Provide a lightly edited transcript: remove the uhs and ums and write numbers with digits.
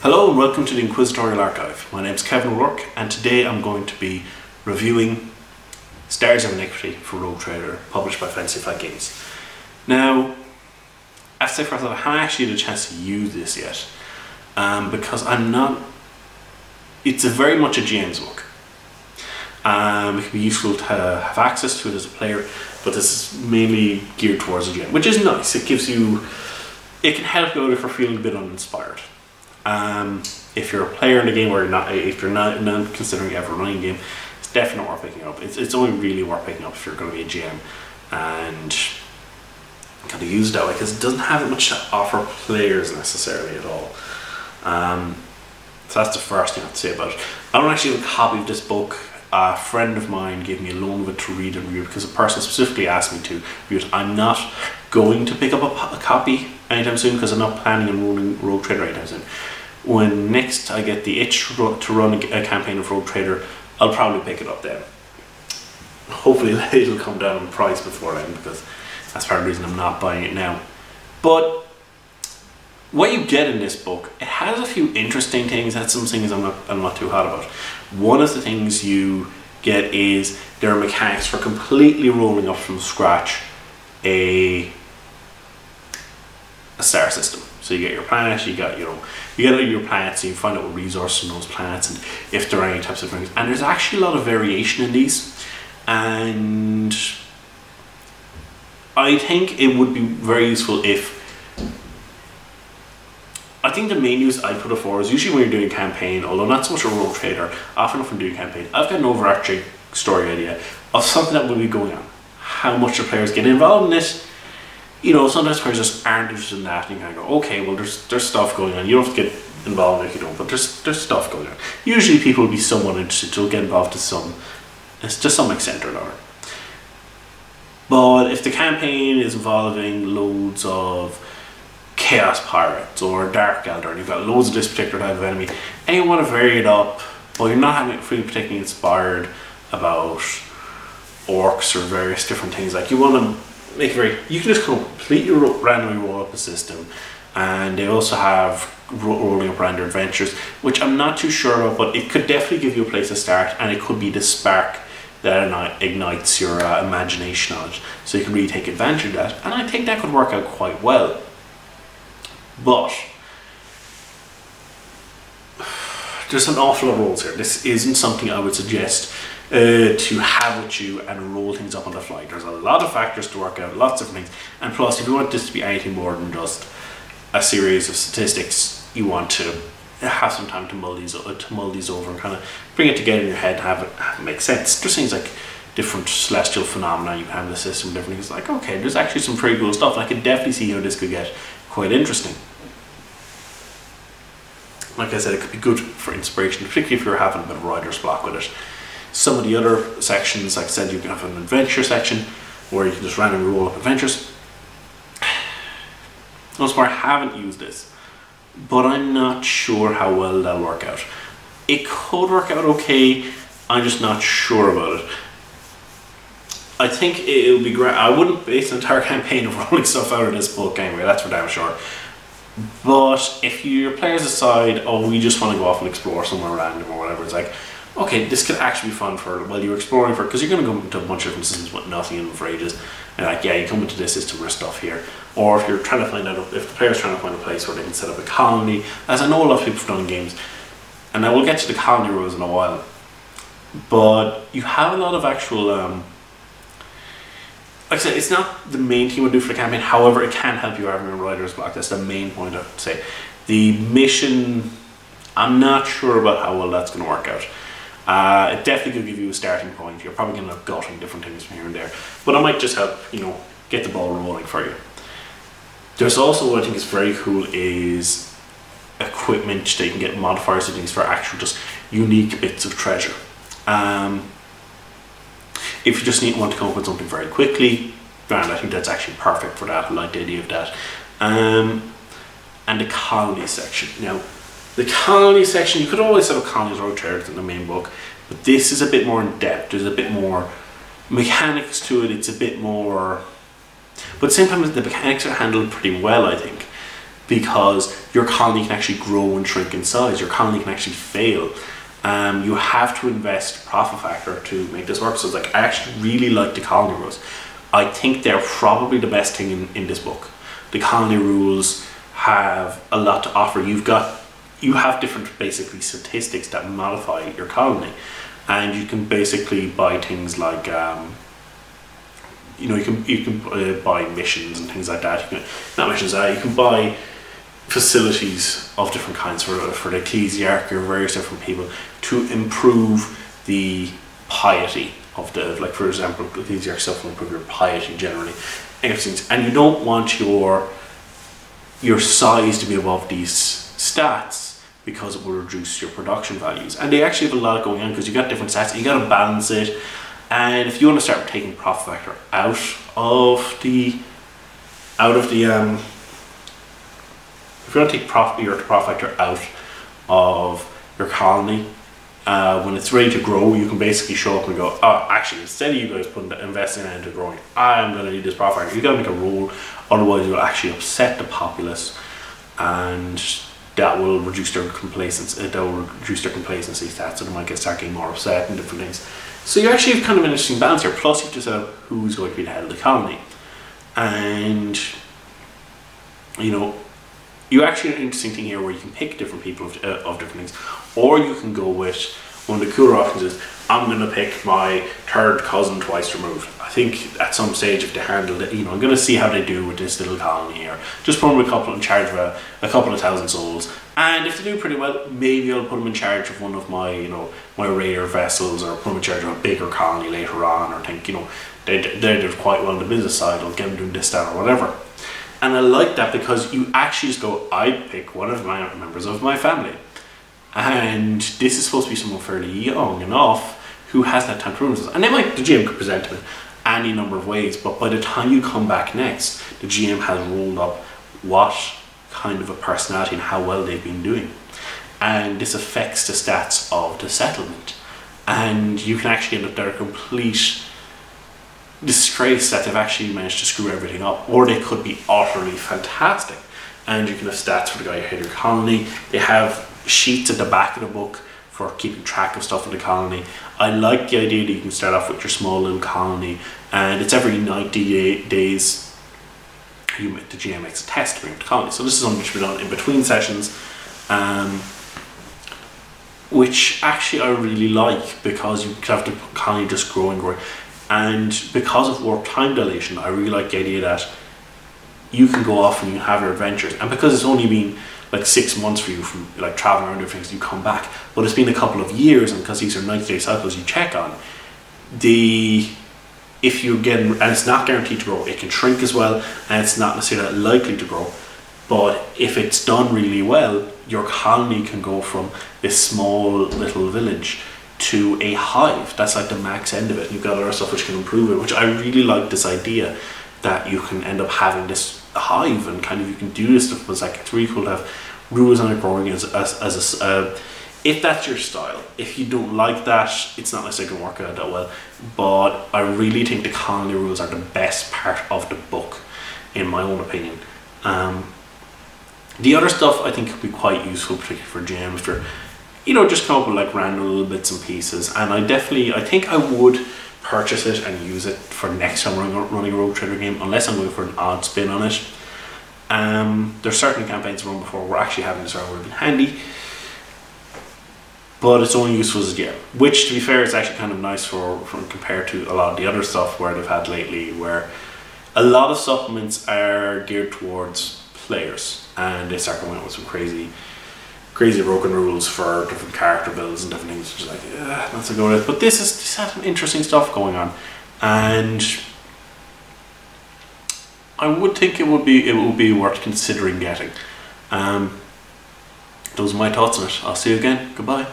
Hello and welcome to the Inquisitorial Archive. My name is Kevin O'Rourke and today I'm going to be reviewing Stars of Inequity for Rogue Trader, published by Fantasy Flight Games. Now, I have to say first of all, I haven't actually had a chance to use this yet because it's very much a GM's book. It can be useful to have access to it as a player, but this is mainly geared towards a GM, which is nice. It can help you out if you're feeling a bit uninspired. If you're a player in the game, or if you're not considering ever running a game, it's definitely worth picking up. It's only really worth picking up if you're going to be a GM and kind of use it that way, because it doesn't have that much to offer players necessarily at all. So that's the first thing I have to say about it. I don't actually have a copy of this book. A friend of mine gave me a loan of it to read and review because a person specifically asked me to review it. I'm not going to pick up a copy anytime soon because I'm not planning on running Rogue Trader anytime soon. When next I get the itch to run a campaign of Rogue Trader, I'll probably pick it up then. Hopefully it'll come down in price before then, because that's part of the reason I'm not buying it now. But what you get in this book, it has a few interesting things. That's some things I'm not too hot about. One of the things you get is there are mechanics for completely rolling up from scratch a star system. So you get your planets, you get your planets, and you find out what resources on those planets and if there are any types of things. And there's actually a lot of variation in these, and I think it would be very useful if, I think the main use I put it for is usually when you're doing a campaign, although not so much a Rogue Trader, often if I'm doing a campaign, I've got an overarching story idea of something that will be going on. How much the players get involved in it. You know, sometimes players just aren't interested in that, and you kind of go, okay, well there's stuff going on. You don't have to get involved if you don't, but there's stuff going on. Usually people will be somewhat interested, to get involved to some extent or another. But if the campaign is involving loads of Chaos Pirates or Dark Elder, and you've got loads of this particular type of enemy, and you want to vary it up, but you're not feeling particularly inspired about orcs or various different things, like you want to make it you can just completely randomly roll up a system. And they also have rolling up random adventures, which I'm not too sure about, but it could definitely give you a place to start, and it could be the spark that ignites your imagination on it, so you can really take advantage of that, and I think that could work out quite well. But there's an awful lot of rolls here. This isn't something I would suggest to have with you and roll things up on the fly. There's a lot of factors to work out, lots of things, and plus if you want this to be anything more than just a series of statistics, you want to have some time to mull these over and kind of bring it together in your head and have it make sense. There's things like different celestial phenomena you can have in the system, different things like, okay, there's actually some pretty cool stuff. I can definitely see how this could get quite interesting. Like I said, it could be good for inspiration, particularly if you're having a bit of writer's block with it. Some of the other sections, like I said, you can have an adventure section where you can just randomly roll up adventures. Most part, I haven't used this, but I'm not sure how well that'll work out. It could work out okay, I'm just not sure about it. I think it'll be great. I wouldn't base an entire campaign of rolling stuff out of this book anyway, that's for damn sure. But if your players decide, oh, we just want to go off and explore somewhere random or whatever, it's like, okay, this could actually be fun for while you're exploring, because you're going to go into a bunch of different systems with nothing in them for ages. And like, yeah, you come into this system, there's stuff here. Or if you're trying to find out, if the player's trying to find a place where they can set up a colony, as I know a lot of people have done in games, and I will get to the colony rules in a while, but you have a lot of actual, like I said, it's not the main thing we do for the campaign, however, it can help you having a writer's block. That's the main point I would say. The mission, I'm not sure about how well that's going to work out. It definitely could give you a starting point. You're probably going to end up gutting different things from here and there, but it might just help, you know, get the ball rolling for you. There's also what I think is very cool is equipment that you can get, modifiers and things for actual just unique bits of treasure. If you just want to come up with something very quickly, and I think that's actually perfect for that. I like the idea of that. And the colony section. Now, the colony section, you could always have a colonies Rogue Trader in the main book, but this is a bit more in depth. There's a bit more mechanics to it. It's a bit more, but at the same time, the mechanics are handled pretty well, I think. because your colony can actually grow and shrink in size. Your colony can actually fail. You have to invest profit factor to make this work. So it's like, I actually really like the colony rules. I think they're probably the best thing in this book. The colony rules have a lot to offer. You have different basically statistics that modify your colony, and you can basically buy things like you can buy missions and things like that. You can buy facilities of different kinds for the ecclesiarchy or various different people to improve the piety of the, like for example, the ecclesiarchy stuff will improve your piety generally. And you don't want your size to be above these stats because it will reduce your production values. And they actually have a lot going on because you got different stats. You got to balance it. And if you want to start taking profit factor out of the if you want to take your profit factor out of your colony, when it's ready to grow, you can basically show up and go, oh, actually, instead of you guys investing into growing, I'm going to need this profit factor. You got to make a rule, otherwise you'll actually upset the populace, and that will reduce their complacency. Stats, so they might start getting more upset and different things. So you actually have kind of an interesting balance here. Plus, you have to set up who's going to be the head of the colony, and you actually have an interesting thing here where you can pick different people of different things, or you can go with one of the cooler options is, I'm going to pick my third cousin twice removed. I think at some stage, if they handle it, I'm going to see how they do with this little colony here. Just put them in charge of a couple of thousand souls, and if they do pretty well, maybe I'll put them in charge of one of my my raider vessels, or put them in charge of a bigger colony later on, or think they did quite well on the business side, I'll get them doing this, that, or whatever. And I like that because you actually just go, I pick one of my members of my family. And this is supposed to be someone fairly young enough who has that time to run this. And the GM could present him in any number of ways, but by the time you come back next, the GM has rolled up what kind of a personality and how well they've been doing. And this affects the stats of the settlement. And you can actually end up there a complete disgrace that they've actually managed to screw everything up, or they could be utterly fantastic. And you can have stats for the guy who had your colony. They have sheets at the back of the book for keeping track of stuff in the colony. I like the idea that you can start off with your small little colony, and it's every 90 days the GM makes a test to bring up the colony. So this is something that should be done in between sessions, which actually I really like, because you have the colony just grow and grow. And because of warp time dilation, I really like the idea that you can go off and you have your adventures, and because it's only been like 6 months for you from like traveling around different things, you come back, but it's been a couple of years, and because these are 90-day cycles you check on, if you get, and it's not guaranteed to grow, it can shrink as well, and it's not necessarily likely to grow, but if it's done really well, your colony can go from this small little village to a hive. That's like the max end of it. You've got other stuff which can improve it, which I really like this idea that you can end up having this hive, and kind of you can do this stuff. It's like, it's really cool to have rules on it growing as if that's your style. If you don't like that, it's not necessarily going to work out that well, but I really think the colony rules are the best part of the book, in my own opinion. The other stuff I think could be quite useful, particularly for GM, if you're just come up with like random little bits and pieces. And I think I would purchase it and use it for next time running a Rogue Trader game, unless I'm going for an odd spin on it. There's certain campaigns run before we're actually having this around, would have been handy, but it's only useful as a GM, which to be fair is actually kind of nice for compared to a lot of the other stuff where they've had lately, where a lot of supplements are geared towards players, and they start coming out with some crazy broken rules for different character builds and different things, which is like, yeah, not so good with it. But this has some interesting stuff going on, and I would think it would be worth considering getting. Those are my thoughts on it. I'll see you again. Goodbye.